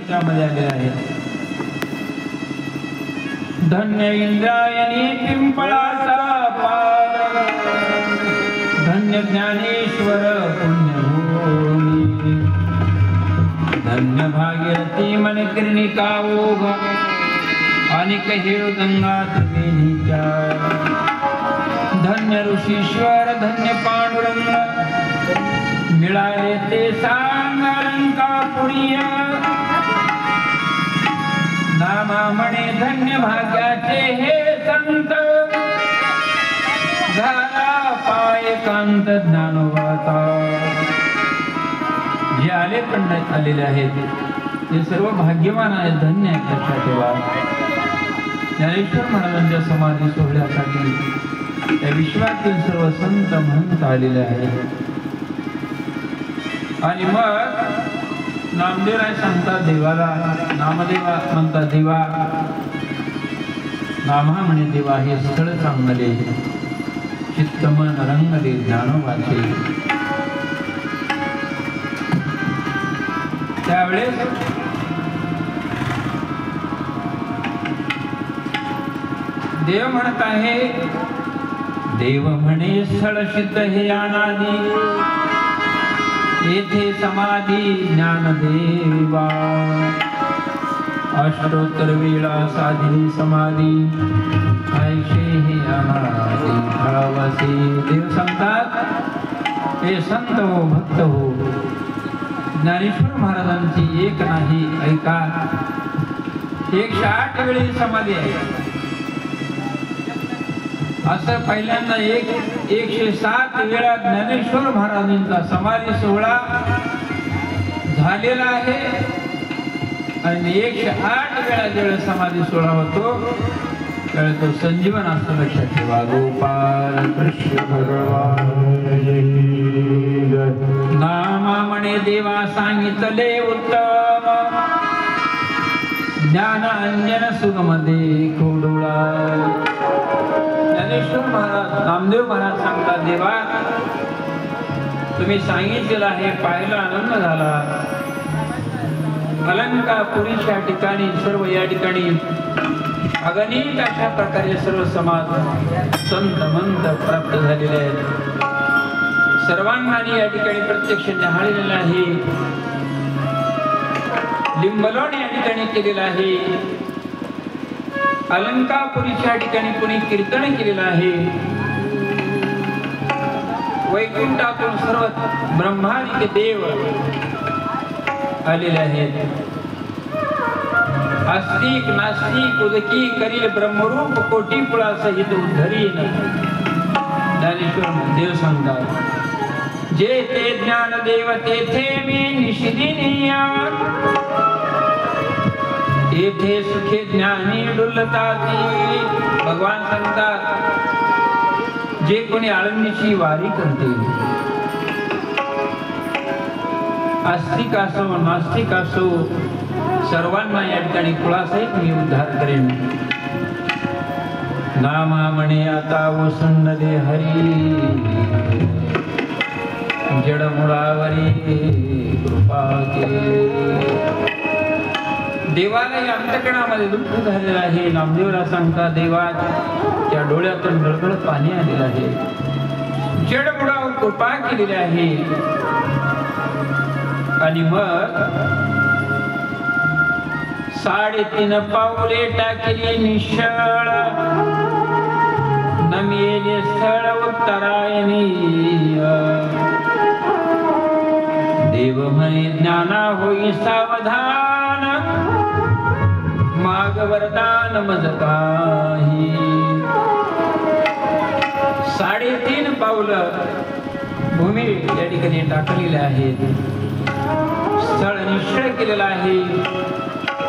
त्यामध्ये आले आहे. धन्य इंद्रायणी पिंपळाचा पाद, धन्य ज्ञानेश्वर पुण्यभूमी, धन्य भागीरथी मनकिर्णिका ओघ, अनेक हेळ गंगा त्रिवेणीच्या, धन्य ऋषीश्वर धन्य पांडुरंग, मिळाले ते सांग अलंकापुरी, नामा म्हणे धन्य भाग्याचे हे संत, झाला पाय कांत ज्ञानोबाचा. जे आले पंडित आलेले आहेत ते सर्व भाग्यवान आहेत, धन्य आहेत. लक्षात ठेवा, ज्ञानेश्वर महाराजांच्या समाधी सोहळ्यासाठी त्या विश्वातील सर्व संत महंत आलेले आहेत. आणि मग नामदेवराय सांगतात देवाला, नामदेवा म्हणतात देवा, नामा म्हणे देवा हे स्थळ चांगले, चित्तमन रंगले ज्ञानोबाचे. त्यावेळेस देव म्हणत आहे, देव म्हणे स्थळ सिद्ध हे अनादी, येथे समाधी ज्ञानदेवा, अष्टोत्तर वेळा साधी समाधी, ऐशे हे अनादी भावासे. देव सांगतात हे संत हो भक्त हो, ज्ञानेश्वर महाराजांची एक नाही ऐका, 108 वेळी समाधी आहे. असं पहिल्यांदा 107 वेळा ज्ञानेश्वर महाराजांचा समाधी सोहळा झालेला आहे. आणि 108 वेळा जेव्हा समाधी सोहळा होतो त्यावेळेस तो संजीवन असतो. लक्षात ठेवा. गोपाल कृष्ण भगवान नामा म्हणे देवा सांगितले उत्तम, ज्ञान अंजन सुगम देखोडुळा. ज्ञानेश्वर महाराज नामदेव महाराज सांगतात देवा तुम्ही सांगितलेलं आहे, पाहायला आनंद झाला. अलंकापुरीच्या ठिकाणी सर्व या ठिकाणी अगणित अशा प्रकारे सर्व समाज संत मंत प्राप्त झालेले आहेत. सर्वांना या ठिकाणी प्रत्यक्ष न्याहाळलेलं आहे, लिंबलोण या ठिकाणी केलेलं आहे. अलंकापुरीच्या ठिकाणी कुणी कीर्तन केलेलं आहे. वैकुंठातून सर्व ब्रह्मादिक देव आलेले आहेत. आस्तिक नास्तिक उदकी करील ब्रह्मरूप कोटी पुळा सहित उद्धरीन. ज्ञानेश्वर देव सांगतात जे ते ज्ञान देव तेथे मी निशिदिनिया, येथे सुखे ज्ञानी डुलताती. भगवान सांगतात जे कोणी आळंदीची वारी करते, आस्तिक असो नास्तिक असो, सर्वांना या ठिकाणी कुळासहित मी उद्धार करेन. नामा म्हणे आता ओसंडले हरी, जडमुळावरी कृपा केली. देवाला या अंतकणामध्ये दुःख झालेलं आहे. नामदेवला सांगता देवाच्या डोळ्यातून गळगळत पाणी आलेलं आहे, जडमुळावर कृपा केलेली आहे. आणि मग 3.5 पाऊले टाकली निश्चळ, नमिले स्थळ उत्तरायणी. देव म्हणे ज्ञाना होई सावधान, माग वरदान मज काही. 3.5 पावलं भूमी या ठिकाणी टाकलेले आहेत, स्थळ निश्चय केलेला आहे,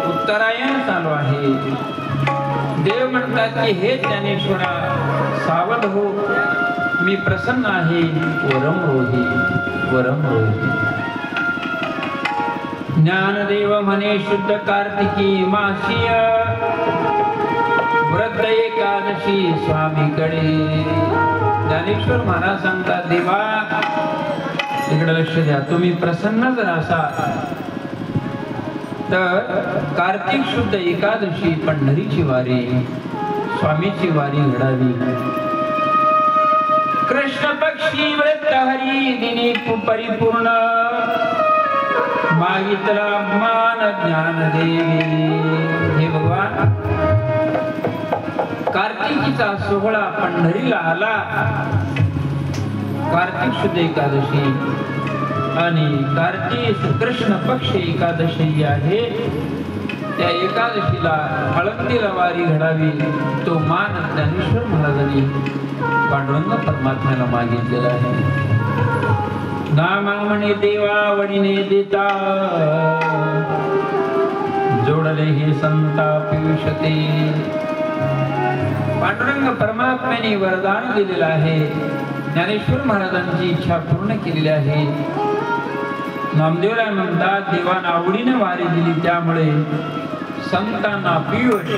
उत्तरायण चालू आहे. देव म्हणतात की हे ज्ञानेश्वरा सावध हो, मी प्रसन्न आहे. वरम रोही वरम रोही. ज्ञानदेव म्हणे शुद्ध कार्तिकी मासिय, व्रत एकादशी स्वामीकडे. ज्ञानेश्वर महाराज सांगतात देवा इकडे लक्ष द्या, तुम्ही प्रसन्न जर असा तर कार्तिक शुद्ध एकादशी पंढरीची वारी, स्वामीची वारी घडावी. कृष्ण पक्षी व्रत हरी दिनी परिपूर्ण, मागितला मान ज्ञान देवी. हे भगवान, कार्तिकीचा सोहळा पंढरीला आला. कार्तिक शुद्ध एकादशी आणि कार्तिक कृष्ण पक्ष एकादशी आहे. त्या एकादशीला आळंदीला वारी घडावी, तो मान ज्ञानेश्वर महाराजांनी पांडुरंग परमात्म्याला मागितलेला आहे. नामा म्हणे देवा वडीने देता, जोडले हे संता पियुषते. पांडुरंग परमात्म्याने वरदान दिलेलं आहे. ज्ञानेश्वर महाराजांची इच्छा पूर्ण केलेली आहे. नामदेवला म्हणतात, देवानं आवडीने वारी दिली, त्यामुळे संतांना पियुष